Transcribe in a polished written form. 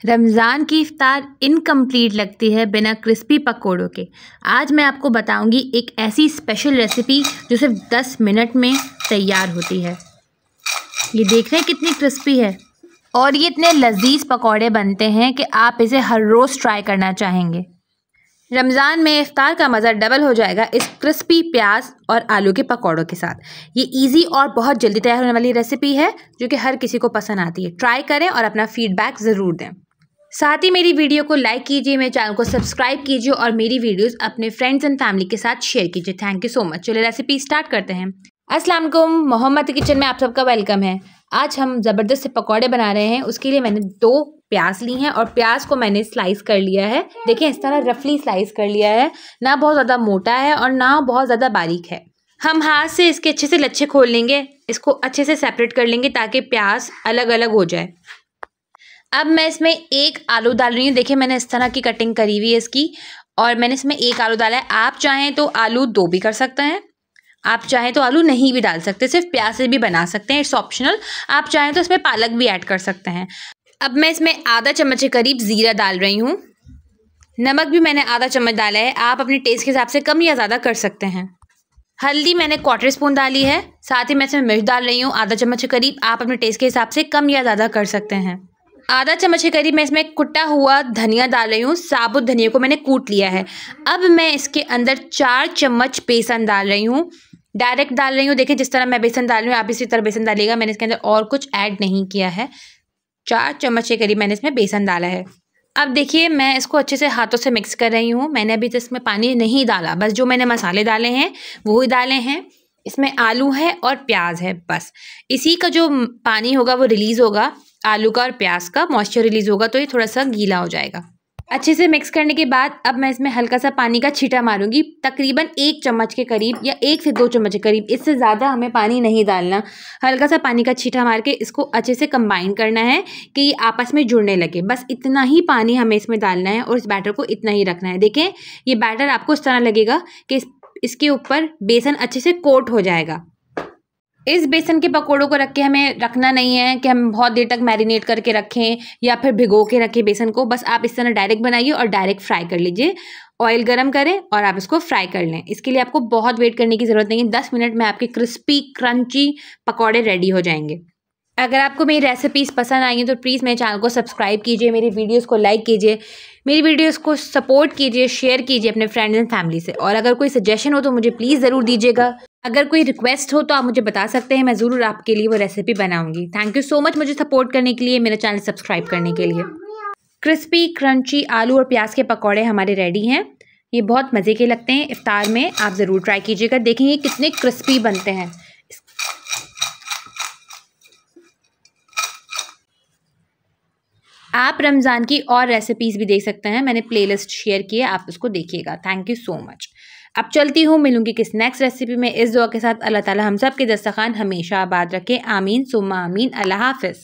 रमज़ान की इफ्तार इनकम्प्लीट लगती है बिना क्रिस्पी पकोड़ों के। आज मैं आपको बताऊंगी एक ऐसी स्पेशल रेसिपी जो सिर्फ 10 मिनट में तैयार होती है। ये देख रहे हैं कितनी क्रिस्पी है और ये इतने लजीज पकोड़े बनते हैं कि आप इसे हर रोज़ ट्राई करना चाहेंगे। रमज़ान में इफ्तार का मज़ा डबल हो जाएगा इस क्रिस्पी प्याज और आलू के पकौड़ों के साथ। ये इजी और बहुत जल्दी तैयार होने वाली रेसिपी है जो कि हर किसी को पसंद आती है। ट्राई करें और अपना फीडबैक ज़रूर दें। साथ ही मेरी वीडियो को लाइक कीजिए, मेरे चैनल को सब्सक्राइब कीजिए और मेरी वीडियोस अपने फ्रेंड्स एंड फैमिली के साथ शेयर कीजिए। Thank you so much. चलिए रेसिपी स्टार्ट करते हैं। अस्सलाम वालेकुम, मोहम्मद किचन में आप सबका वेलकम है। आज हम ज़बरदस्त से पकौड़े बना रहे हैं। उसके लिए मैंने 2 प्याज ली हैं और प्याज को मैंने स्लाइस कर लिया है। देखिए इस तरह रफली स्लाइस कर लिया है, ना बहुत ज़्यादा मोटा है और ना बहुत ज़्यादा बारीक है। हम हाथ से इसके अच्छे से लच्छे खोल लेंगे, इसको अच्छे से सेपरेट कर लेंगे ताकि प्याज अलग अलग हो जाए। अब मैं इसमें 1 आलू डाल रही हूँ। देखिए मैंने इस तरह की कटिंग करी हुई है इसकी और मैंने इसमें 1 आलू डाला है। आप चाहें तो आलू 2 भी कर सकते हैं, आप चाहें तो आलू नहीं भी डाल सकते, सिर्फ प्याज से भी बना सकते हैं, इट्स ऑप्शनल। आप चाहें तो इसमें पालक भी ऐड कर सकते हैं। अब मैं इसमें आधा चम्मच के करीब ज़ीरा डाल रही हूँ। नमक भी मैंने आधा चम्मच डाला है, आप अपने टेस्ट के हिसाब से कम या ज़्यादा कर सकते हैं। हल्दी मैंने 1/4 स्पून डाली है। साथ ही मैं इसमें मिर्च डाल रही हूँ आधा चम्मच के करीब, आप अपने टेस्ट के हिसाब से कम या ज़्यादा कर सकते हैं। आधा चम्मच के करीब मैं इसमें कुटा हुआ धनिया डाल रही हूँ। साबुत धनिया को मैंने कूट लिया है। अब मैं इसके अंदर 4 चम्मच बेसन डाल रही हूँ, डायरेक्ट डाल रही हूँ। देखिए जिस तरह मैं बेसन डाल रही हूँ आप इसी तरह बेसन डालिएगा। मैंने इसके अंदर और कुछ ऐड नहीं किया है। 4 चम्मच के करीब मैंने इसमें बेसन डाला है। अब देखिए मैं इसको अच्छे से हाथों से मिक्स कर रही हूँ। मैंने अभी तो इसमें पानी नहीं डाला, बस जो मैंने मसाले डाले हैं वो ही डाले हैं। इसमें आलू है और प्याज है, बस इसी का जो पानी होगा वो रिलीज़ होगा, आलू का और प्याज का मॉइस्चर रिलीज़ होगा तो ये थोड़ा सा गीला हो जाएगा। अच्छे से मिक्स करने के बाद अब मैं इसमें हल्का सा पानी का छींटा मारूंगी, तकरीबन 1 चम्मच के करीब या 1 से 2 चम्मच के करीब। इससे ज़्यादा हमें पानी नहीं डालना। हल्का सा पानी का छींटा मार के इसको अच्छे से कंबाइन करना है कि ये आपस में जुड़ने लगे। बस इतना ही पानी हमें इसमें डालना है और इस बैटर को इतना ही रखना है। देखें ये बैटर आपको इस तरह लगेगा कि इसके ऊपर बेसन अच्छे से कोट हो जाएगा। इस बेसन के पकोड़ों को रख के हमें रखना नहीं है कि हम बहुत देर तक मैरिनेट करके रखें या फिर भिगो के रखें बेसन को। बस आप इस तरह डायरेक्ट बनाइए और डायरेक्ट फ्राई कर लीजिए। ऑयल गरम करें और आप इसको फ्राई कर लें। इसके लिए आपको बहुत वेट करने की ज़रूरत नहीं है। 10 मिनट में आपके क्रिस्पी क्रंची पकौड़े रेडी हो जाएंगे। अगर आपको मेरी रेसिपीज़ पसंद आई हैं तो प्लीज़ मेरे चैनल को सब्सक्राइब कीजिए, मेरी वीडियोस को लाइक कीजिए, मेरी वीडियोस को सपोर्ट कीजिए, शेयर कीजिए अपने फ्रेंड्स एंड फैमिली से। और अगर कोई सजेशन हो तो मुझे प्लीज़ ज़रूर दीजिएगा। अगर कोई रिक्वेस्ट हो तो आप मुझे बता सकते हैं, मैं ज़रूर आपके लिए वो रेसिपी बनाऊंगी। थैंक यू सो मच मुझे सपोर्ट करने के लिए, मेरा चैनल सब्सक्राइब करने के लिए। क्रिस्पी क्रंची आलू और प्याज के पकौड़े हमारे रेडी हैं। ये बहुत मज़े के लगते हैं इफ्तार में, आप ज़रूर ट्राई कीजिएगा। देखेंगे कितने क्रिस्पी बनते हैं। आप रमज़ान की और रेसिपीज़ भी देख सकते हैं, मैंने प्लेलिस्ट शेयर की है, आप उसको देखिएगा। Thank you so much. अब चलती हूँ, मिलूंगी किस नेक्स्ट रेसिपी में। इस दुआ के साथ अल्लाह ताला हम सब के दस्तरखान हमेशा आबाद रखे। आमीन सुम्मा आमीन। अल्लाह हाफ़िज़।